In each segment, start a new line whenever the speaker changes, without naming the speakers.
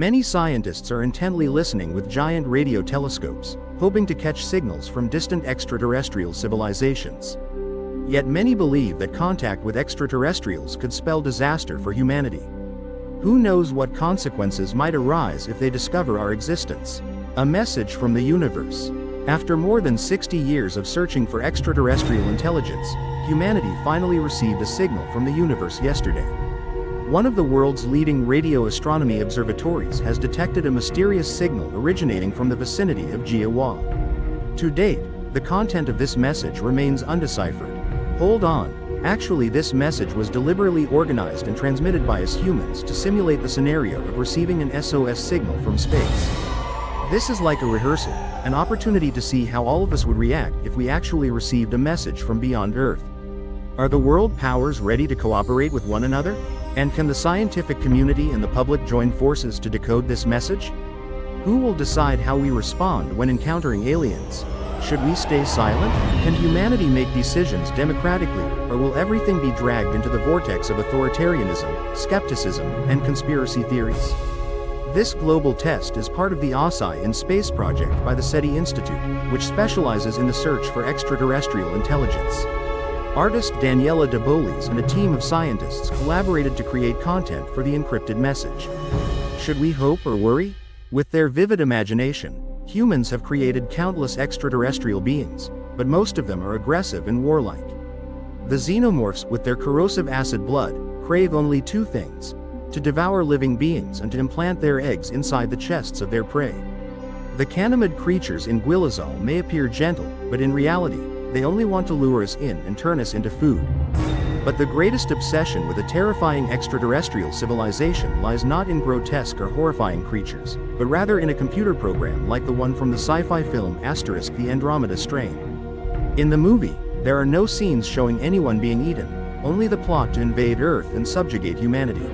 Many scientists are intently listening with giant radio telescopes, hoping to catch signals from distant extraterrestrial civilizations. Yet many believe that contact with extraterrestrials could spell disaster for humanity. Who knows what consequences might arise if they discover our existence? A message from the universe. After more than 60 years of searching for extraterrestrial intelligence, humanity finally received a signal from the universe yesterday. One of the world's leading radio astronomy observatories has detected a mysterious signal originating from the vicinity of Jiawa. To date, the content of this message remains undeciphered. Hold on, actually this message was deliberately organized and transmitted by us humans to simulate the scenario of receiving an SOS signal from space. This is like a rehearsal, an opportunity to see how all of us would react if we actually received a message from beyond Earth. Are the world powers ready to cooperate with one another? And can the scientific community and the public join forces to decode this message? Who will decide how we respond when encountering aliens? Should we stay silent? Can humanity make decisions democratically, or will everything be dragged into the vortex of authoritarianism, skepticism, and conspiracy theories? This global test is part of the OSI in Space project by the SETI Institute, which specializes in the search for extraterrestrial intelligence. Artist Daniela De Bolis and a team of scientists collaborated to create content for the encrypted message. Should we hope or worry? With their vivid imagination, humans have created countless extraterrestrial beings, but most of them are aggressive and warlike. The xenomorphs, with their corrosive acid blood, crave only two things: to devour living beings and to implant their eggs inside the chests of their prey. The Canamid creatures in Guilazal may appear gentle, but in reality, they only want to lure us in and turn us into food. But the greatest obsession with a terrifying extraterrestrial civilization lies not in grotesque or horrifying creatures, but rather in a computer program like the one from the sci-fi film * The Andromeda Strain. In the movie, there are no scenes showing anyone being eaten, only the plot to invade Earth and subjugate humanity.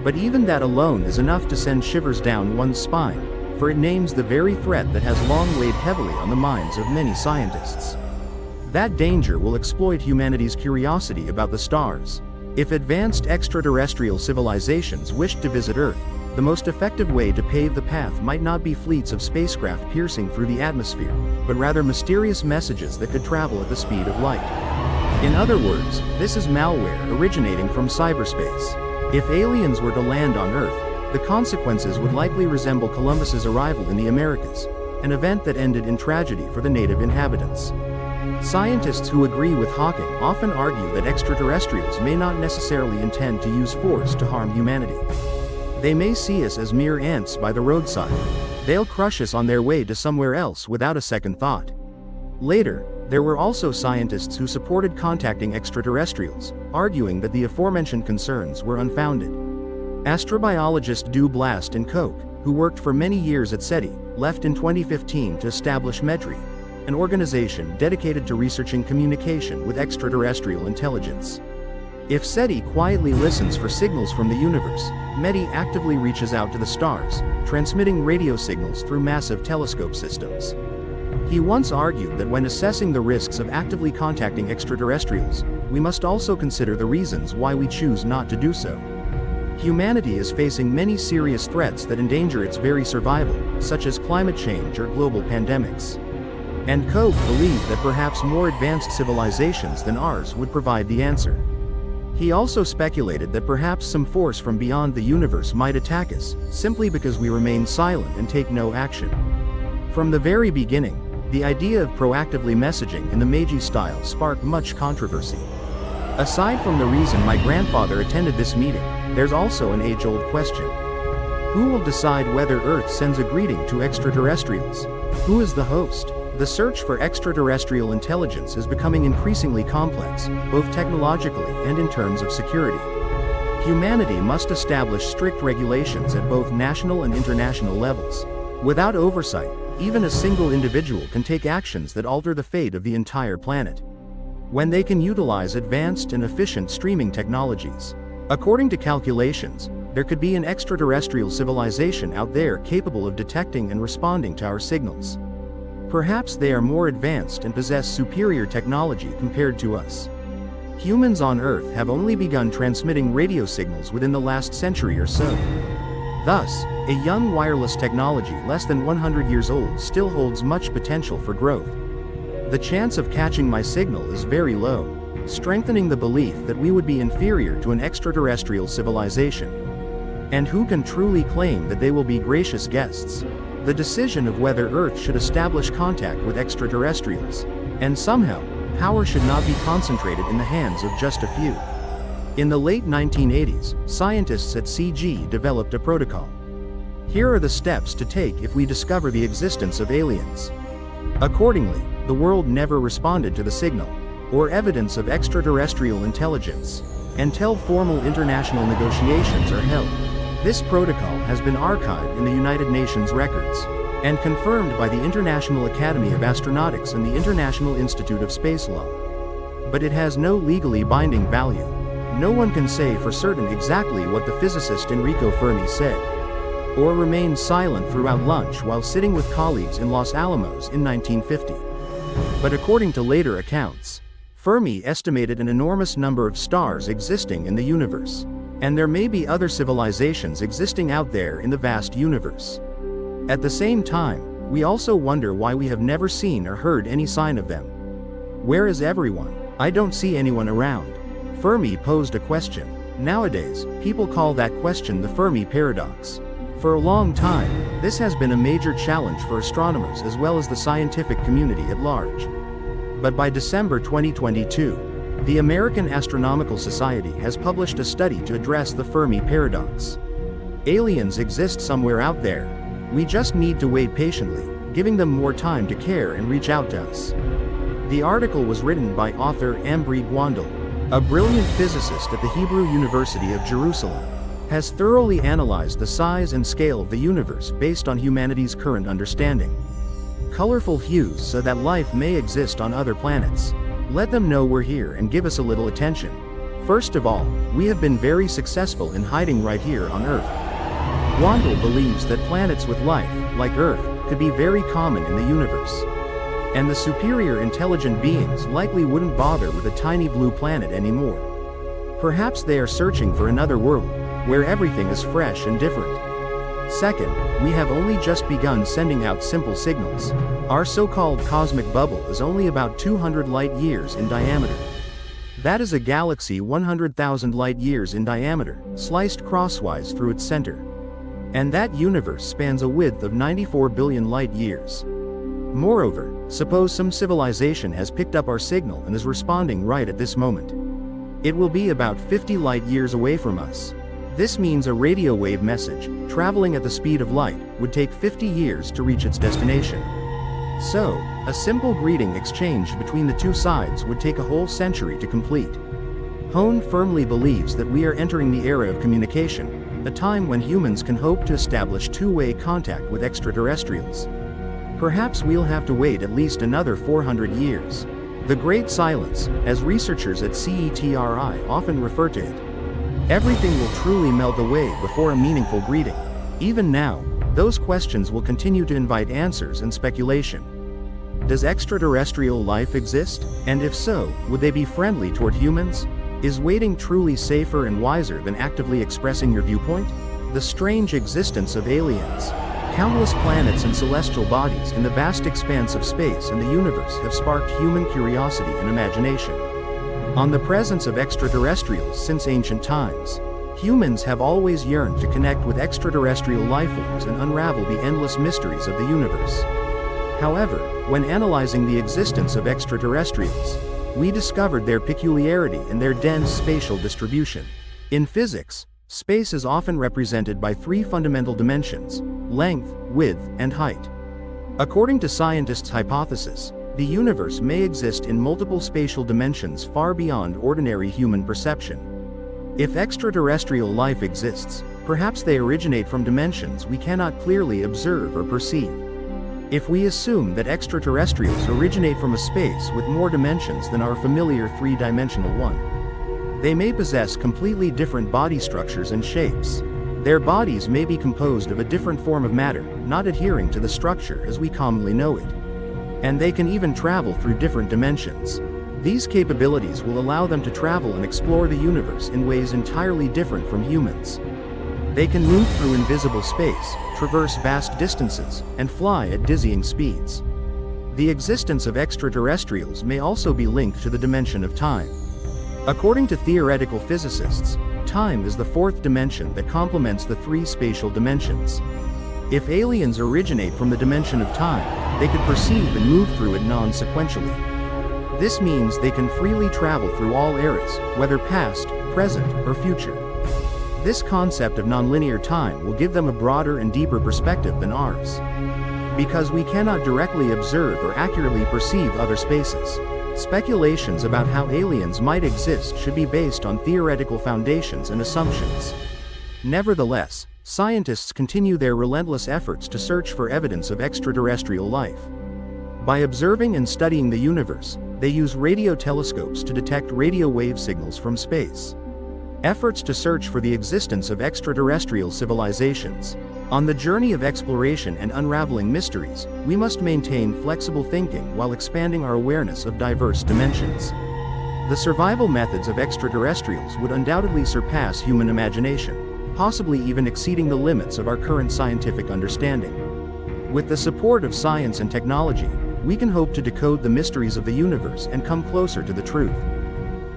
But even that alone is enough to send shivers down one's spine, for it names the very threat that has long weighed heavily on the minds of many scientists. That danger will exploit humanity's curiosity about the stars. If advanced extraterrestrial civilizations wished to visit Earth, the most effective way to pave the path might not be fleets of spacecraft piercing through the atmosphere, but rather mysterious messages that could travel at the speed of light. In other words, this is malware originating from cyberspace. If aliens were to land on Earth, the consequences would likely resemble Columbus's arrival in the Americas, an event that ended in tragedy for the native inhabitants. Scientists who agree with Hawking often argue that extraterrestrials may not necessarily intend to use force to harm humanity. They may see us as mere ants by the roadside. They'll crush us on their way to somewhere else without a second thought. Later, there were also scientists who supported contacting extraterrestrials, arguing that the aforementioned concerns were unfounded. Astrobiologist Du Blast and Koch, who worked for many years at SETI, left in 2015 to establish METRI, an organization dedicated to researching communication with extraterrestrial intelligence. If SETI quietly listens for signals from the universe, METI actively reaches out to the stars, transmitting radio signals through massive telescope systems. He once argued that when assessing the risks of actively contacting extraterrestrials, we must also consider the reasons why we choose not to do so. Humanity is facing many serious threats that endanger its very survival, such as climate change or global pandemics. And Koch believed that perhaps more advanced civilizations than ours would provide the answer. He also speculated that perhaps some force from beyond the universe might attack us, simply because we remain silent and take no action. From the very beginning, the idea of proactively messaging in the Meiji style sparked much controversy. Aside from the reason my grandfather attended this meeting, there's also an age-old question. Who will decide whether Earth sends a greeting to extraterrestrials? Who is the host? The search for extraterrestrial intelligence is becoming increasingly complex, both technologically and in terms of security. Humanity must establish strict regulations at both national and international levels. Without oversight, even a single individual can take actions that alter the fate of the entire planet. When they can utilize advanced and efficient streaming technologies. According to calculations, there could be an extraterrestrial civilization out there capable of detecting and responding to our signals. Perhaps they are more advanced and possess superior technology compared to us. Humans on Earth have only begun transmitting radio signals within the last century or so. Thus, a young wireless technology less than 100 years old still holds much potential for growth. The chance of catching my signal is very low, strengthening the belief that we would be inferior to an extraterrestrial civilization. And who can truly claim that they will be gracious guests? The decision of whether Earth should establish contact with extraterrestrials, and somehow, power should not be concentrated in the hands of just a few. In the late 1980s, scientists at CG developed a protocol. Here are the steps to take if we discover the existence of aliens. Accordingly, the world never responded to the signal, or evidence of extraterrestrial intelligence, until formal international negotiations are held. This protocol has been archived in the United Nations records, and confirmed by the International Academy of Astronautics and the International Institute of Space Law. But it has no legally binding value. No one can say for certain exactly what the physicist Enrico Fermi said, or remained silent throughout lunch while sitting with colleagues in Los Alamos in 1950. But according to later accounts, Fermi estimated an enormous number of stars existing in the universe, and there may be other civilizations existing out there in the vast universe. At the same time, we also wonder why we have never seen or heard any sign of them. Where is everyone? I don't see anyone around. Fermi posed a question. Nowadays, people call that question the Fermi paradox. For a long time, this has been a major challenge for astronomers as well as the scientific community at large. But by December 2022, the American Astronomical Society has published a study to address the Fermi paradox. Aliens exist somewhere out there. We just need to wait patiently, giving them more time to care and reach out to us. The article was written by author Ambry Gwandal, a brilliant physicist at the Hebrew University of Jerusalem, has thoroughly analyzed the size and scale of the universe based on humanity's current understanding. Colorful hues so that life may exist on other planets. Let them know we're here and give us a little attention. First of all, we have been very successful in hiding right here on Earth. Gwandal believes that planets with life, like Earth, could be very common in the universe. And the superior intelligent beings likely wouldn't bother with a tiny blue planet anymore. Perhaps they are searching for another world, where everything is fresh and different. Second, we have only just begun sending out simple signals. Our so-called cosmic bubble is only about 200 light-years in diameter. That is a galaxy 100,000 light-years in diameter, sliced crosswise through its center. And that universe spans a width of 94 billion light-years. Moreover, suppose some civilization has picked up our signal and is responding right at this moment. It will be about 50 light-years away from us. This means a radio wave message, traveling at the speed of light, would take 50 years to reach its destination. So, a simple greeting exchanged between the two sides would take a whole century to complete. Hone firmly believes that we are entering the era of communication, a time when humans can hope to establish two-way contact with extraterrestrials. Perhaps we'll have to wait at least another 400 years. The Great Silence, as researchers at CETRI often refer to it. Everything will truly melt away before a meaningful greeting. Even now, those questions will continue to invite answers and speculation. Does extraterrestrial life exist? And if so, would they be friendly toward humans? Is waiting truly safer and wiser than actively expressing your viewpoint? The strange existence of aliens. Countless planets and celestial bodies in the vast expanse of space and the universe have sparked human curiosity and imagination. On the presence of extraterrestrials since ancient times, humans have always yearned to connect with extraterrestrial lifeforms and unravel the endless mysteries of the universe. However, when analyzing the existence of extraterrestrials, we discovered their peculiarity in their dense spatial distribution. In physics, space is often represented by three fundamental dimensions: length, width, and height. According to scientists' hypothesis, the universe may exist in multiple spatial dimensions far beyond ordinary human perception. If extraterrestrial life exists, perhaps they originate from dimensions we cannot clearly observe or perceive. If we assume that extraterrestrials originate from a space with more dimensions than our familiar three-dimensional one, they may possess completely different body structures and shapes. Their bodies may be composed of a different form of matter, not adhering to the structure as we commonly know it. And they can even travel through different dimensions. These capabilities will allow them to travel and explore the universe in ways entirely different from humans. They can move through invisible space, traverse vast distances, and fly at dizzying speeds. The existence of extraterrestrials may also be linked to the dimension of time. According to theoretical physicists, time is the fourth dimension that complements the three spatial dimensions. If aliens originate from the dimension of time, they could perceive and move through it non-sequentially. This means they can freely travel through all eras, whether past, present, or future. This concept of nonlinear time will give them a broader and deeper perspective than ours. Because we cannot directly observe or accurately perceive other spaces, speculations about how aliens might exist should be based on theoretical foundations and assumptions. Nevertheless, scientists continue their relentless efforts to search for evidence of extraterrestrial life. By observing and studying the universe, they use radio telescopes to detect radio wave signals from space. Efforts to search for the existence of extraterrestrial civilizations. On the journey of exploration and unraveling mysteries, we must maintain flexible thinking while expanding our awareness of diverse dimensions. The survival methods of extraterrestrials would undoubtedly surpass human imagination, possibly even exceeding the limits of our current scientific understanding. With the support of science and technology, we can hope to decode the mysteries of the universe and come closer to the truth.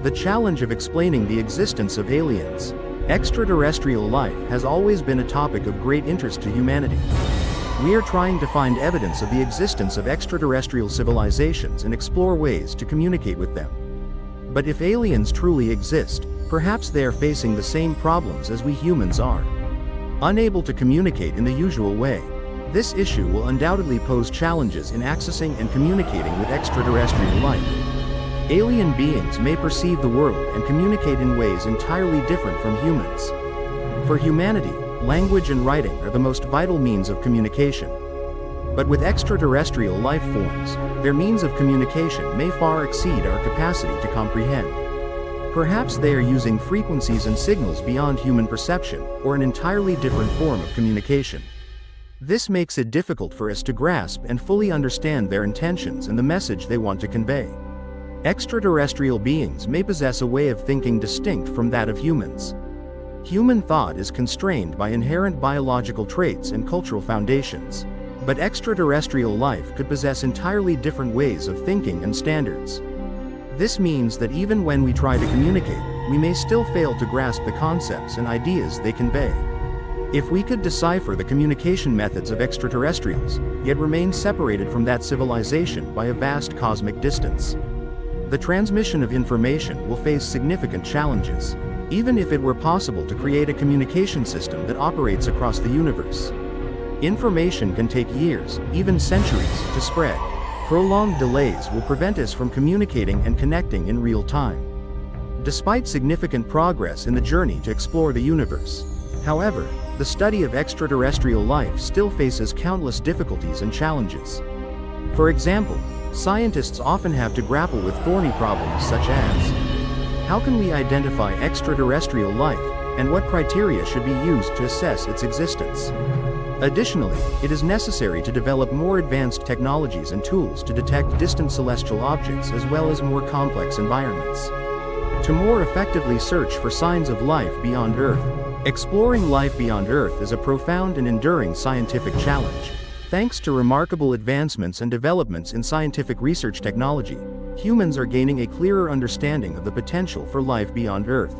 The challenge of explaining the existence of aliens, extraterrestrial life, has always been a topic of great interest to humanity. We are trying to find evidence of the existence of extraterrestrial civilizations and explore ways to communicate with them. But if aliens truly exist, perhaps they are facing the same problems as we humans are. Unable to communicate in the usual way, this issue will undoubtedly pose challenges in accessing and communicating with extraterrestrial life. Alien beings may perceive the world and communicate in ways entirely different from humans. For humanity, language and writing are the most vital means of communication. But with extraterrestrial life forms, their means of communication may far exceed our capacity to comprehend. Perhaps they are using frequencies and signals beyond human perception, or an entirely different form of communication. This makes it difficult for us to grasp and fully understand their intentions and the message they want to convey. Extraterrestrial beings may possess a way of thinking distinct from that of humans. Human thought is constrained by inherent biological traits and cultural foundations. But extraterrestrial life could possess entirely different ways of thinking and standards. This means that even when we try to communicate, we may still fail to grasp the concepts and ideas they convey. If we could decipher the communication methods of extraterrestrials, yet remain separated from that civilization by a vast cosmic distance, the transmission of information will face significant challenges, even if it were possible to create a communication system that operates across the universe. Information can take years, even centuries, to spread. Prolonged delays will prevent us from communicating and connecting in real time. Despite significant progress in the journey to explore the universe, however, the study of extraterrestrial life still faces countless difficulties and challenges. For example, scientists often have to grapple with thorny problems such as: how can we identify extraterrestrial life, and what criteria should be used to assess its existence? Additionally, it is necessary to develop more advanced technologies and tools to detect distant celestial objects as well as more complex environments. To more effectively search for signs of life beyond Earth, exploring life beyond Earth is a profound and enduring scientific challenge. Thanks to remarkable advancements and developments in scientific research technology, humans are gaining a clearer understanding of the potential for life beyond Earth.